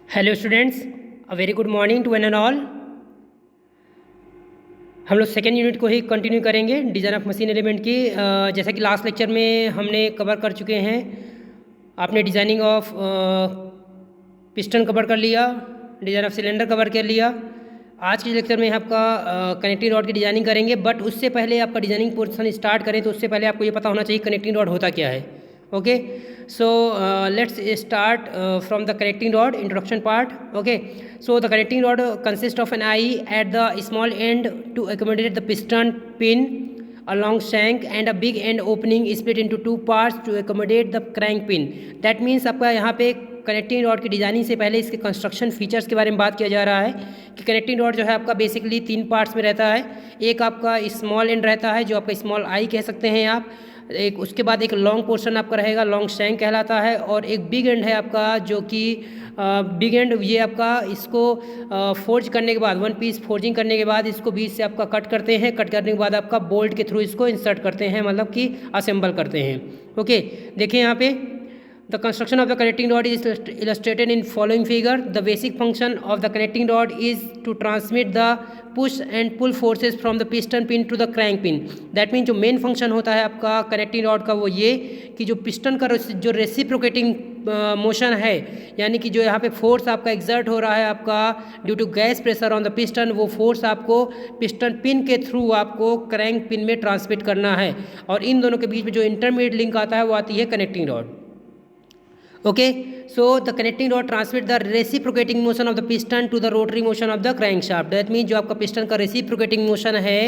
Hello students, a very good morning to one and all. हम लोग second unit को ही कंटिन्यू करेंगे डिज़ाइन ऑफ मशीन एलिमेंट की। जैसा कि लास्ट लेक्चर में हमने कवर कर चुके हैं। आपने डिज़ाइनिंग ऑफ पिस्टन कवर कर लिया, डिज़ाइन ऑफ सिलेंडर कवर कर लिया। आज के लेक्चर में आपका कनेक्टिंग रॉड की डिज़ाइनिंग करेंगे, बट उससे पहले आपका डिज़ाइनिंग पोर्शन स्टार्ट करें तो उससे पहले आपको ये पता होना चाहिए कनेक्टिंग रॉड होता क्या है। Okay, so let's start from the connecting rod introduction part. Okay, so the connecting rod consists of an eye at the small end to accommodate the piston pin, a long shank and a big end opening split into two parts to accommodate the crank pin. That means आपका यहाँ पे connecting rod की designing से पहले इसके construction features के बारे में बात किया जा रहा है कि कनेक्टिंग रॉड जो है आपका बेसिकली 3 पार्ट्स में रहता है। एक आपका स्मॉल एंड रहता है जो आपका स्मॉल आई कह सकते हैं आप, एक उसके बाद एक लॉन्ग पोर्शन आपका रहेगा, लॉन्ग शैंक कहलाता है, और एक बिग एंड है आपका जो कि बिग एंड ये आपका इसको फोर्ज करने के बाद वन पीस फोर्जिंग करने के बाद इसको बीच से आपका कट करते हैं। कट करने के बाद आपका बोल्ट के थ्रू इसको इंसर्ट करते हैं, मतलब कि असेंबल करते हैं। ओके, देखिए यहाँ पे The construction of the connecting rod is illustrated in following figure. The basic function of the connecting rod is to transmit the push and pull forces from the piston pin to the crank pin. That means जो main function होता है आपका connecting rod का वो ये कि जो piston का जो reciprocating मोशन है, यानी कि जो यहाँ पे फोर्स आपका एग्जर्ट हो रहा है आपका due to gas pressure on the piston, वो फोर्स आपको पिस्टन पिन के थ्रू आपको क्रैंक पिन में ट्रांसमिट करना है। और इन दोनों के बीच में जो इंटरमीडिएट लिंक आता है वो आती है connecting rod. Okay, so the connecting rod transmit the reciprocating motion of the piston to the rotary motion of the crankshaft. That means जो आपका पिस्टन का reciprocating motion है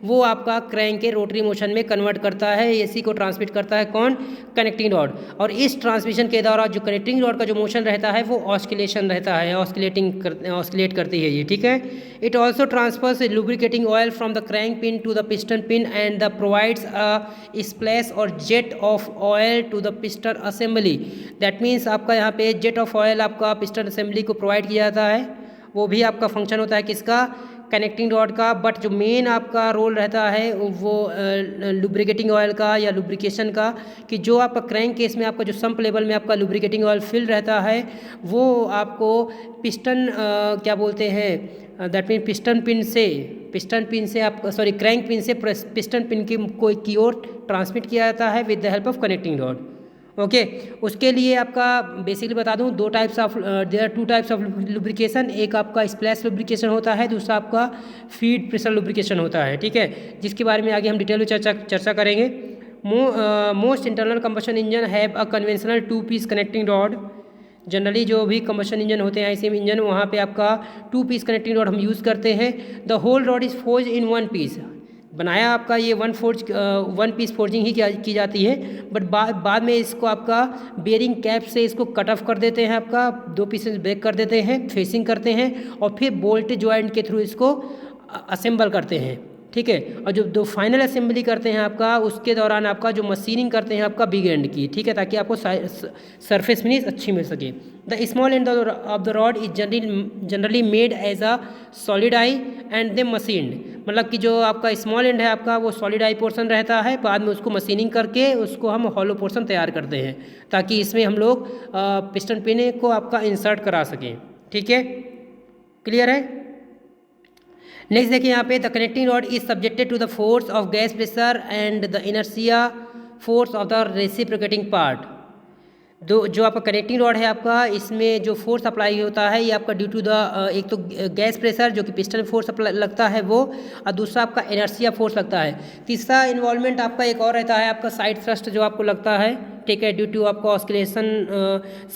वो आपका क्रैंक के रोटरी मोशन में कन्वर्ट करता है, इसी को ट्रांसमिट करता है कौन? Connecting rod. और इस ट्रांसमिशन के दौरान जो कनेक्टिंग रॉड का जो मोशन रहता है वो ऑस्किलेशन रहता है, ऑस्किलेट करती है ये, ठीक है। It also transfers lubricating oil from the crank pin to the piston pin and the provides a splash or jet of oil to the piston assembly. That means आपका यहाँ पे जेट ऑफ ऑयल आपका piston assembly को provide किया जाता है, वो भी आपका फंक्शन होता है किसका? कनेक्टिंग रॉड का। बट जो मेन आपका रोल रहता है वो लुब्रिकेटिंग ऑयल का या लुब्रिकेशन का, कि जो आपका क्रैंक केस में आपका जो सम्प लेवल में आपका लुब्रिकेटिंग ऑयल फिल रहता है वो आपको पिस्टन क्या बोलते हैं, दैट मीन पिस्टन पिन से आप क्रैंक पिन से पिस्टन पिन की ओर ट्रांसमिट किया जाता है with the help of connecting rod. Okay, उसके लिए आपका बेसिकली बता दूं there are two types of lubrication. एक आपका स्प्लैश लुब्रिकेशन होता है, दूसरा आपका फीड प्रेशर लुब्रिकेशन होता है, ठीक है, जिसके बारे में आगे हम डिटेल में चर्चा करेंगे। Most internal combustion engine have a conventional 2 piece connecting rod. Generally जो भी कंबशन इंजन होते हैं ऐसे इंजन, वहाँ पे आपका 2 पीस कनेक्टिंग रॉड हम यूज़ करते हैं। The whole rod is forge in 1 piece. बनाया आपका ये वन पीस फोर्जिंग ही की जाती है, बट बाद में इसको आपका बेरिंग कैप से इसको कट ऑफ कर देते हैं, आपका 2 पीसेस ब्रेक कर देते हैं, फेसिंग करते हैं और फिर बोल्ट जॉइंट के थ्रू इसको असेंबल करते हैं, ठीक है। और जो फाइनल असेंबली करते हैं आपका, उसके दौरान आपका जो मशीनिंग करते हैं आपका बिग एंड की, ठीक है, ताकि आपको सरफेस फिनिश अच्छी मिल सके। The small end of the rod is generally made as a solid eye and they machined. मतलब कि जो आपका स्मॉल एंड है आपका वो सॉलिड आई पोर्शन रहता है, बाद में उसको मशीनिंग करके उसको हम हॉलो पोर्शन तैयार करते हैं ताकि इसमें हम लोग पिस्टन पिन को आपका इंसर्ट करा सकें, ठीक है, क्लियर है। नेक्स्ट देखिए यहाँ पे the connecting rod is subjected to the force of gas pressure and the inertia force of the reciprocating part. जो आपका कनेक्टिंग रॉड है आपका, इसमें जो फोर्स अप्लाई होता है ये आपका ड्यू टू द एक तो गैस प्रेशर जो कि पिस्टन फोर्स लगता है वो, और दूसरा आपका इनर्शिया फोर्स लगता है। तीसरा इन्वॉल्वमेंट आपका एक और रहता है आपका साइड थ्रस्ट जो आपको लगता है, ठीक है, ड्यू टू आपका ऑस्किलेशन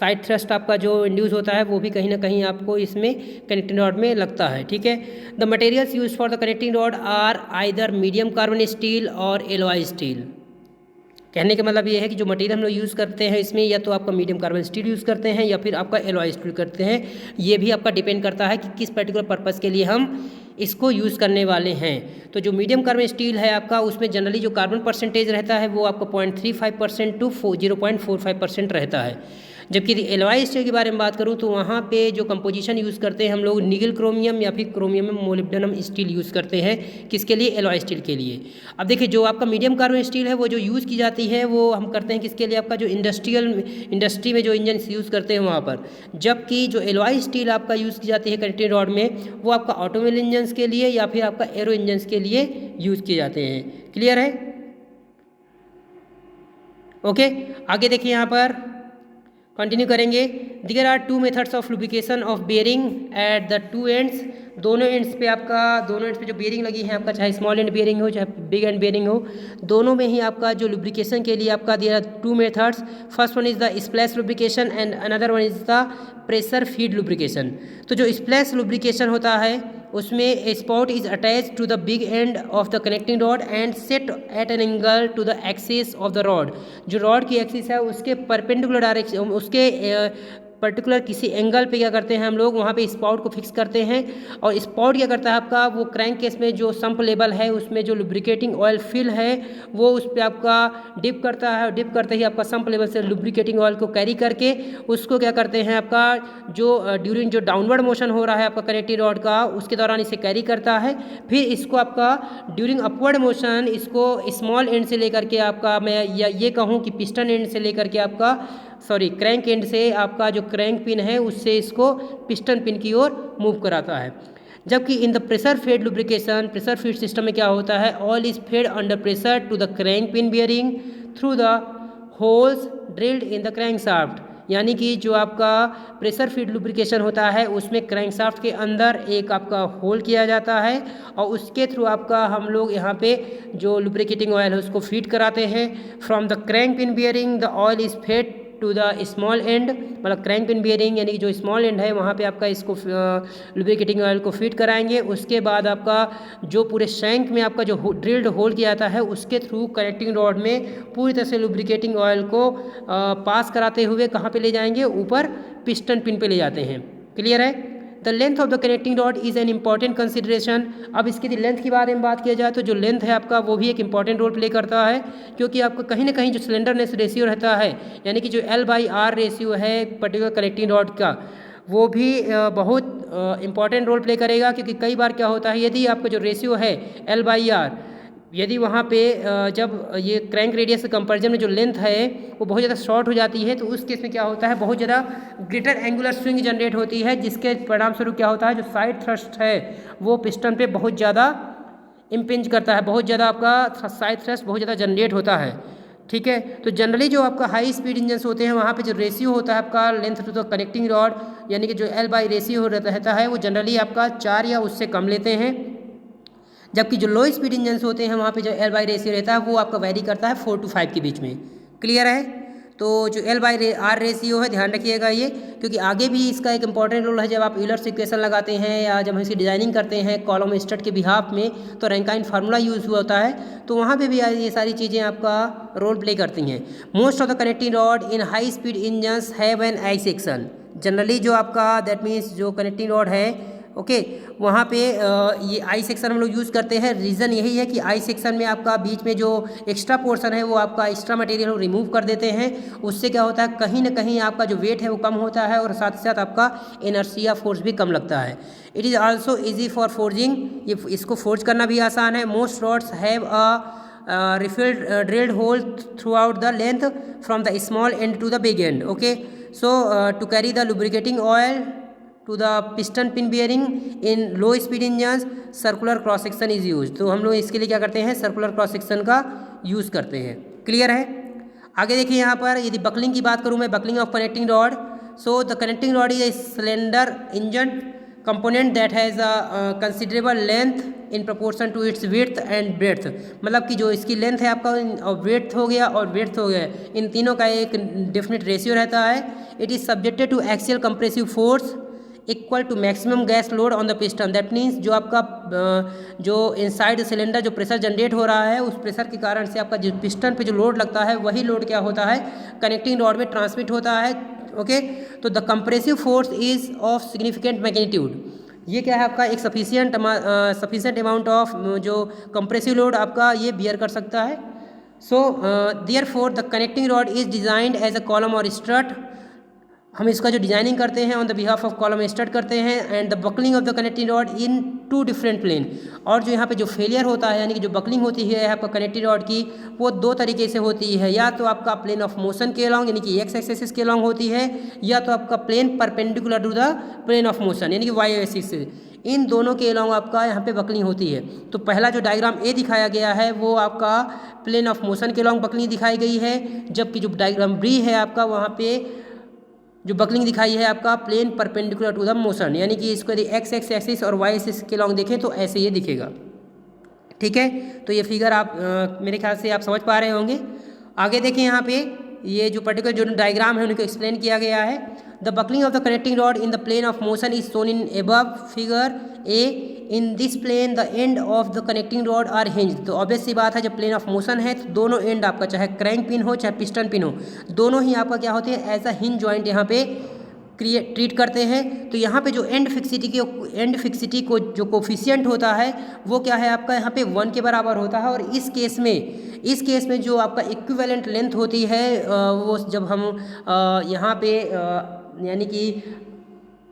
साइड थ्रस्ट आपका जो इंड्यूस होता है वो भी कहीं ना कहीं आपको इसमें कनेक्टिंग रॉड में लगता है, ठीक है। The materials use for the connecting rod are either medium carbon steel और एलॉय स्टील। कहने का मतलब ये है कि जो मटेरियल हम लोग यूज़ करते हैं इसमें या तो आपका मीडियम कार्बन स्टील यूज़ करते हैं या फिर आपका एलॉय स्टील करते हैं। ये भी आपका डिपेंड करता है कि किस पर्टिकुलर पर्पज़ के लिए हम इसको यूज़ करने वाले हैं। तो जो मीडियम कार्बन स्टील है आपका, उसमें जनरली जो कार्बन परसेंटेज रहता है वो आपका 0.35% टू 0.45% रहता है। जबकि एलॉय स्टील के बारे में बात करूँ तो वहाँ पे जो कंपोजिशन यूज़ करते हैं हम लोग निकल क्रोमियम या फिर क्रोमियम मोलिब्डेनम स्टील यूज़ करते हैं। किसके लिए? एलॉय स्टील के लिए। अब देखिए जो आपका मीडियम कार्बन स्टील है वो जो यूज़ की जाती है वो हम करते हैं किसके लिए? आपका जो इंडस्ट्री में जो इंजन यूज़ करते हैं वहाँ पर। जबकि जो एलॉय स्टील आपका यूज़ की जाती है कनेक्टिंग रॉड में वो आपका ऑटोमोबाइल इंजन्स के लिए या फिर आपका एरो इंजन्स के लिए यूज़ किए जाते हैं। क्लियर है? ओके, आगे देखिए यहाँ पर कंटिन्यू करेंगे। There are two methods of lubrication of bearing at the two ends. दोनों एंड्स पे जो बेयरिंग लगी है आपका, चाहे स्मॉल एंड बेयरिंग हो चाहे बिग एंड बेयरिंग हो, दोनों में ही आपका जो लुब्रिकेशन के लिए आपका there are two methods. First one is the splash lubrication and another one is the pressure feed lubrication. तो जो स्प्लैश लुब्रिकेशन होता है उसमें a spot is attach to the big end of the connecting rod and set at an angle to the axis of the rod. जो rod की axis है उसके perpendicular direction, उसके पर्टिकुलर किसी एंगल पे क्या करते हैं हम लोग वहाँ पे स्पॉट को फिक्स करते हैं। और स्पॉट क्या करता है आपका, वो क्रैंक केस में जो सम्प लेवल है उसमें जो लुब्रिकेटिंग ऑयल फिल है वो उस पर आपका डिप करता है। डिप करते ही आपका सम्प लेवल से लुब्रिकेटिंग ऑयल को कैरी करके उसको क्या करते हैं आपका जो ड्यूरिंग जो डाउनवर्ड मोशन हो रहा है आपका कनेक्टिंग रॉड का उसके दौरान इसे कैरी करता है। फिर इसको आपका ड्यूरिंग अपवर्ड मोशन इसको स्मॉल एंड से लेकर के आपका, मैं ये कहूँ कि पिस्टन एंड से लेकर के आपका क्रैंक एंड से आपका जो क्रैंक पिन है उससे इसको पिस्टन पिन की ओर मूव कराता है। जबकि in the pressure fed lubrication, pressure feed system में क्या होता है, oil is fed under pressure to the crank pin bearing through the holes drilled in the crank shaft. यानी कि जो आपका प्रेशर फीड लुब्रिकेशन होता है उसमें क्रैंक शाफ्ट के अंदर एक आपका होल किया जाता है और उसके थ्रू आपका हम लोग यहाँ पे जो लुब्रिकेटिंग ऑयल है उसको फीड कराते हैं। From the crank pin bearing the oil is fed to the small end, मतलब क्रैंक पिन बियरिंग यानी कि जो स्मॉल एंड है वहाँ पे आपका इसको लुब्रिकेटिंग ऑयल को फीड कराएंगे। उसके बाद आपका जो पूरे शैंक में आपका जो ड्रिल्ड होल किया जाता है उसके थ्रू कनेक्टिंग रॉड में पूरी तरह से लुब्रिकेटिंग ऑयल को पास कराते हुए कहाँ पे ले जाएंगे, ऊपर पिस्टन पिन पे ले जाते हैं। क्लियर है? The length of the connecting rod is an important consideration. अब इसकी लेंथ के बारे में बात किया जाए तो जो लेंथ है आपका वो भी एक इंपॉर्टेंट रोल प्ले करता है, क्योंकि आपको कहीं ना कहीं जो सिलेंडरनेस रेशियो रहता है यानी कि जो L/R रेशियो है पर्टिकुलर कनेक्टिंग रॉड का वो भी बहुत इंपॉर्टेंट रोल प्ले करेगा। क्योंकि कई बार क्या होता है यदि आपका जो रेशियो है L/R, यदि वहाँ पे जब ये क्रैंक रेडियस के कंपैरिजन में जो लेंथ है वो बहुत ज़्यादा शॉर्ट हो जाती है तो उस केस में क्या होता है बहुत ज़्यादा ग्रेटर एंगुलर स्विंग जनरेट होती है, जिसके परिणाम स्वरूप क्या होता है जो साइड थ्रस्ट है वो पिस्टन पे बहुत ज़्यादा इम्पिंज करता है, बहुत ज़्यादा आपका साइड थ्रस्ट बहुत ज़्यादा जनरेट होता है। ठीक है, तो जनरली जो आपका हाई स्पीड इंजन्स होते हैं वहाँ पे जो रेशियो होता है आपका length to the connecting rod यानी कि जो L/R रेशियो रहता है वो जनरली आपका 4 या उससे कम लेते हैं। जबकि जो लो स्पीड इंजन्स होते हैं वहाँ पे जो L/R रेशियो रहता है वो आपका वैरी करता है 4 to 5 के बीच में। क्लियर है? तो जो L/R रेशियो है ध्यान रखिएगा ये, क्योंकि आगे भी इसका एक इंपॉर्टेंट रोल है। जब आप यूलर्स इक्वेशन लगाते हैं या जब हम इसकी डिजाइनिंग करते हैं कॉलम स्टड के बिहाफ में तो रैंकाइन फार्मूला यूज़ हुआ होता है, तो वहाँ पे भी ये सारी चीज़ें आपका रोल प्ले करती हैं। Most of the connecting rod in high speed engines have an I section. Generally जो आपका दैट मीन्स जो कनेक्टिंग रॉड है ओके वहाँ पे ये आई सेक्शन हम लोग यूज़ करते हैं। रीज़न यही है कि आई सेक्शन में आपका बीच में जो एक्स्ट्रा पोर्शन है वो आपका एक्स्ट्रा मटेरियल रिमूव कर देते हैं। उससे क्या होता है कहीं ना कहीं आपका जो वेट है वो कम होता है और साथ ही साथ आपका इनर्शिया फोर्स भी कम लगता है। It is also easy for forging, ये इसको फोर्ज करना भी आसान है। Most rods have a rifled drilled hole throughout the length from the small end to the big end. Okay, so to carry the lubricating oil to the piston pin bearing in low speed engines circular cross section is use. तो हम लोग इसके लिए क्या करते हैं circular cross section का use करते हैं। क्लियर है? आगे देखिए यहाँ पर यदि बकलिंग की बात करूँ मैं, buckling of connecting rod. So the connecting rod is a cylinder engine component that has a considerable length in proportion to its width and breadth. मतलब कि जो इसकी लेंथ है आपका और ब्रेड्थ हो गया और ब्रेड्थ हो गया, इन तीनों का एक डेफिनेट रेशियो रहता है। It is subjected to axial compressive force equal to maximum gas load on the piston. That means जो आपका जो इनसाइड सिलेंडर जो प्रेशर जनरेट हो रहा है उस प्रेशर के कारण से आपका जो पिस्टन पे जो लोड लगता है वही लोड क्या होता है कनेक्टिंग रॉड में ट्रांसमिट होता है। ओके, तो the compressive force is of significant magnitude. ये क्या है आपका एक सफिशिएंट अमाउंट ऑफ जो कंप्रेसिव लोड आपका ये बियर कर सकता है। So therefore the connecting rod is designed as a column और स्ट्रट हम इसका जो डिजाइनिंग करते हैं on the behalf of column start करते हैं and the buckling of the connecting rod in 2 different plane. और जो यहाँ पे जो फेलियर होता है यानी कि जो बकलिंग होती है आपका कनेक्टिंग रॉड की वो 2 तरीके से होती है, या तो आपका प्लेन ऑफ मोशन के अलॉन्ग यानी कि एक्स एक्सिस के अलॉन्ग होती है, या तो आपका plane perpendicular to the plane of motion यानी कि वाई एक्सिस से। इन दोनों के अलॉन्ग आपका यहाँ पे बकलिंग होती है। तो पहला जो डायग्राम ए दिखाया गया है वो आपका प्लेन ऑफ मोशन के अलॉन्ग बकलिंग दिखाई गई है, जबकि जो डायग्राम बी है आपका वहाँ पे जो बकलिंग दिखाई है आपका plane perpendicular to the motion, यानी कि इसको यदि एक्स एक्सिस और वाई एक्सिस के अलॉन्ग देखें तो ऐसे ये दिखेगा। ठीक है, तो ये फिगर आप मेरे ख्याल से आप समझ पा रहे होंगे। आगे देखें यहाँ पे ये जो पर्टिकुलर जो डायग्राम है उनको एक्सप्लेन किया गया है। The buckling of the connecting rod in the plane of motion is shown in above figure A. In this plane the end of the connecting rod are hinged. तो obvious सी बात है जब प्लेन ऑफ मोशन है तो दोनों and आपका चाहे क्रैंक पिन हो चाहे पिस्टन पिन हो दोनों ही आपका क्या होते हैं एज अ हिंज जॉइंट यहाँ पे ट्रीट करते हैं। तो यहाँ पे जो एंड फिक्सिटी को जो कोफिशिएंट होता है वो क्या है आपका यहाँ पे 1 के बराबर होता है। और इस केस में जो आपका इक्विवेलेंट लेंथ होती है वो जब हम यहाँ पे यानी कि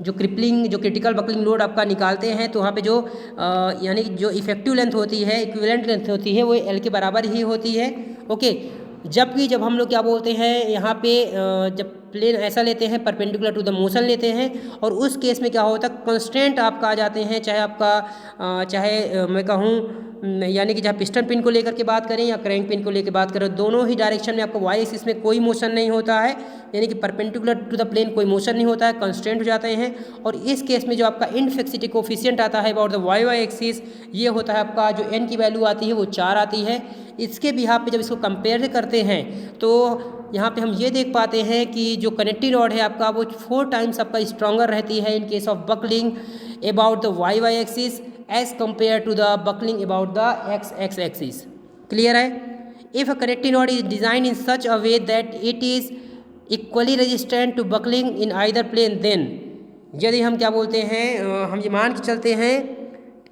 जो क्रिटिकल बकलिंग लोड आपका निकालते हैं तो वहाँ पे जो यानी कि जो इफेक्टिव लेंथ होती है इक्विवेलेंट लेंथ होती है वो एल के बराबर ही होती है। ओके, जब हम लोग क्या बोलते हैं यहाँ पे जब प्लेन ऐसा लेते हैं परपेंडिकुलर टू द मोशन लेते हैं और उस केस में क्या होता है कंस्टेंट आपका आ जाते हैं, चाहे मैं कहूँ यानी कि जहाँ पिस्टन पिन को लेकर के बात करें या क्रैंक पिन को लेकर बात करें दोनों ही डायरेक्शन में आपको वाई एक्सिस में कोई मोशन नहीं होता है, यानी कि परपेंडिकुलर टू द प्लेन कोई मोशन नहीं होता है, कंस्टेंट हो जाते हैं। और इस केस में जो आपका इनफिक्सिटी कोफिशिएंट आता है अबाउट द वाई एक्सिस ये होता है आपका जो एन की वैल्यू आती है वो 4 आती है। इसके बिहाफ पे जब इसको कंपेयर करते हैं तो यहाँ पे हम ये देख पाते हैं कि जो कनेक्टिंग रॉड है आपका वो 4 टाइम्स आपका स्ट्रॉन्गर रहती है in case of buckling about the Y axis as compare to the buckling about the X axis. Clear है? If a connecting rod is design in such a way that it is equally resistant to buckling in either plane then, यदि हम क्या बोलते हैं हम ये मान के चलते हैं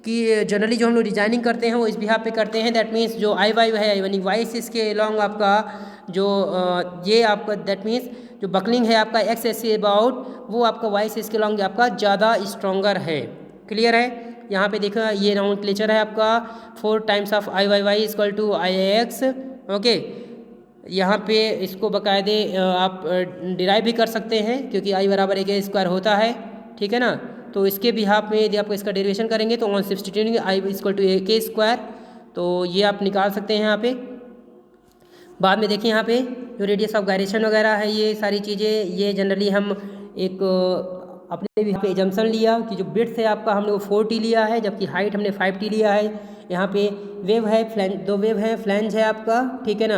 कि जनरली जो हम लोग डिजाइनिंग करते हैं वो इस बिहाफ पे करते हैं, दैट मीन्स जो आई वाई है यानी वाई एक्सिस के अलॉन्ग आपका जो ये आपका दैट मीन्स जो बकलिंग है आपका एक्स एक्सिस अबाउट वो आपका वाई एक्सिस के अलॉन्ग आपका ज़्यादा स्ट्रॉन्गर है। क्लियर है? यहाँ पे देखो ये नोमेनक्लेचर है आपका 4 times of I Y equal to I X. Okay, यहाँ पे इसको बाकायदे आप डिराइव भी कर सकते हैं क्योंकि आई बराबर ए के स्क्वायर होता है, ठीक है ना। तो इसके बिहाफ में यदि आप इसका डेरिवेशन करेंगे तो 1 सब्स्टिट्यूटिंग आई इक्वल टू ए के स्क्वायर, तो ये आप निकाल सकते हैं यहाँ पे। बाद में देखिए यहाँ पे जो रेडियस ऑफ गायरेशन वगैरह है ये सारी चीज़ें ये जनरली हम एक अपने भी पे एजम्पशन लिया कि जो बिट्स है आपका हमने वो 4t लिया है जबकि हाइट हमने 5t लिया है। यहाँ पे वेव है दो वेव है फ्लैंज है आपका, ठीक है ना,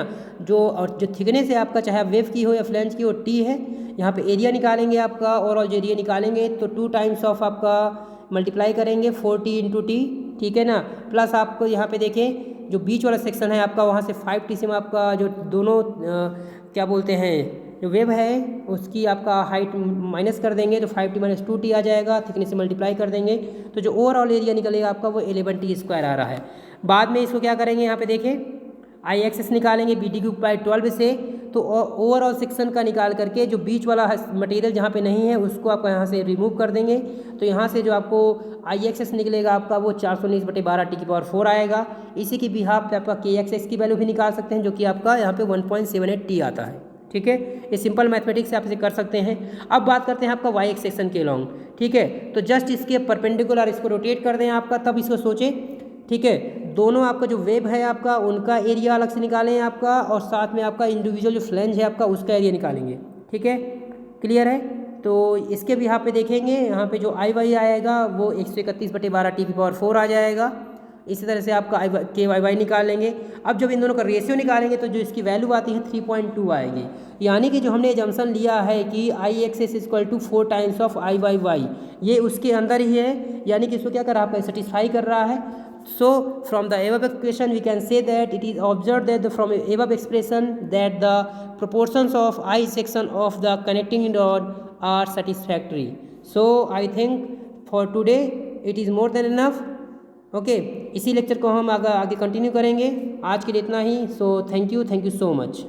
और जो थिकनेस है आपका चाहे वेव की हो या फ्लैंज की हो t है। यहाँ पे एरिया निकालेंगे आपका ओवरऑल जो एरिया निकालेंगे तो 2 टाइम्स ऑफ आपका मल्टीप्लाई करेंगे 4t इंटू टी, ठीक है ना, प्लस आपको यहाँ पे देखें जो बीच वाला सेक्शन है आपका वहाँ से 5t से आपका जो दोनों क्या बोलते हैं जो वेव है उसकी आपका हाइट माइनस कर देंगे तो 5t माइनस 2t आ जाएगा, थिकनेस से मल्टीप्लाई कर देंगे तो जो ओवरऑल एरिया निकलेगा आपका वो 11t स्क्वायर आ रहा है। बाद में इसको क्या करेंगे यहाँ पे देखें आई एक्सेस निकालेंगे बी डी क्यूब बाई 12 से, तो ओवरऑल सेक्शन का निकाल करके जो बीच वाला मटेरियल जहाँ पे नहीं है उसको आप यहाँ से रिमूव कर देंगे तो यहाँ से जो आपको आई एक्सेस निकलेगा आपका वो 419/12t⁴ आएगा। इसी की बिहाफ पे आपका के एक्सेस की वैल्यू भी निकाल सकते हैं जो कि आपका यहाँ पे 1.78t आता है, ठीक है। ये सिंपल मैथमेटिक्स से आप इसे कर सकते हैं। अब बात करते हैं आपका वाई एक्स सेक्शन के लॉन्ग, ठीक है, तो जस्ट इसके परपेंडिकुलर इसको रोटेट कर दें आपका, तब इसको सोचें, ठीक है। दोनों आपका जो वेब है आपका उनका एरिया अलग से निकालें आपका और साथ में आपका इंडिविजुअल जो फ्लैंज है आपका उसका एरिया निकालेंगे, ठीक है, क्लियर है। तो इसके भी यहाँ पे देखेंगे यहाँ पे जो आई वाई आएगा वो 131/12t⁴ आ जाएगा। इसी तरह से आपका के वाई वाई निकाल लेंगे। अब जब इन दोनों का रेशियो निकालेंगे तो जो इसकी वैल्यू आती है 3.2 आएगी, यानी कि जो हमने जंक्शन लिया है कि I X X equal to 4 times of I Y Y ये उसके अंदर ही है, यानी कि इसको क्या कर रहा है आपका सेटिस्फाई कर रहा है। So from the above equation we can say that it is observed that from above expression that the proportions of I section of the connecting rod are satisfactory. So I think for today it is more than enough. Okay, इसी lecture को हम आगे continue करेंगे। आज के लिए इतना ही। So thank you so much.